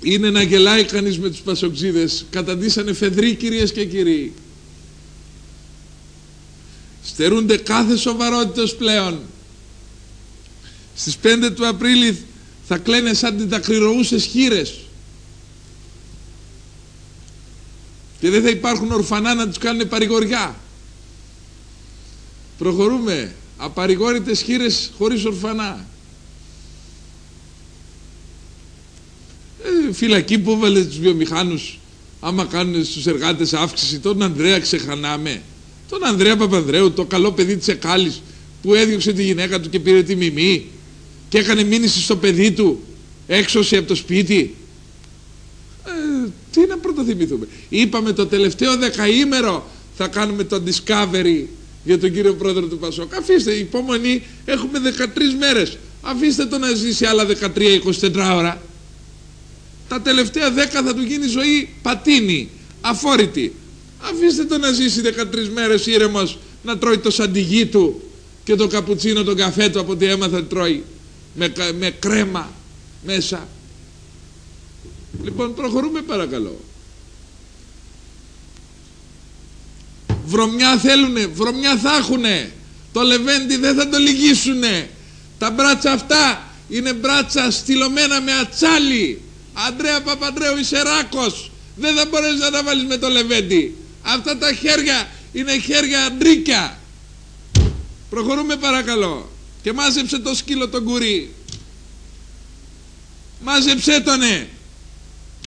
είναι να γελάει κανείς με τους πασοξίδες. Καταντήσανε φεδροί, κυρίες και κύριοι. Στερούνται κάθε σοβαρότητος πλέον. Στις 5 του Απρίλη θα κλαίνε σαν τις δακρυρωούσες χήρες. Και δεν θα υπάρχουν ορφανά να τους κάνουν παρηγοριά. Προχωρούμε. Απαρηγόρητες χήρες χωρίς ορφανά. Φυλακή που έβαλε τους βιομηχάνους, άμα κάνουν στους εργάτες αύξηση. Τον Ανδρέα ξεχανάμε. Τον Ανδρέα Παπανδρέου, το καλό παιδί της Εκάλης, που έδιωξε τη γυναίκα του και πήρε τη μιμή και έκανε μήνυση στο παιδί του, έξωση από το σπίτι. Τι να πρωτοθυμηθούμε. Είπαμε το τελευταίο δεκαήμερο θα κάνουμε το Discovery για τον κύριο πρόεδρο του Πασόκ. Αφήστε, υπομονή, έχουμε 13 μέρες. Αφήστε το να ζήσει άλλα 13-24 ώρα. Τα τελευταία 10 θα του γίνει ζωή πατίνη, αφόρητη. Αφήστε το να ζήσει 13 μέρες ήρεμος, να τρώει το σαντιγί του και το καπουτσίνο, τον καφέ του, από ό,τι έμαθα τρώει με κρέμα μέσα. Λοιπόν, προχωρούμε παρακαλώ. Βρωμιά θέλουνε, βρωμιά θα έχουνε. Το Λεβέντι δεν θα το λυγίσουνε. Τα μπράτσα αυτά είναι μπράτσα στυλωμένα με ατσάλι. Ανδρέα Παπανδρέου, είσαι ράκος. Δεν θα μπορέσεις να τα βάλεις με το Λεβέντι. Αυτά τα χέρια είναι χέρια αντρίκια. Προχωρούμε παρακαλώ. Και μάζεψε το σκύλο τον κουρί. Μάζεψέ τονε.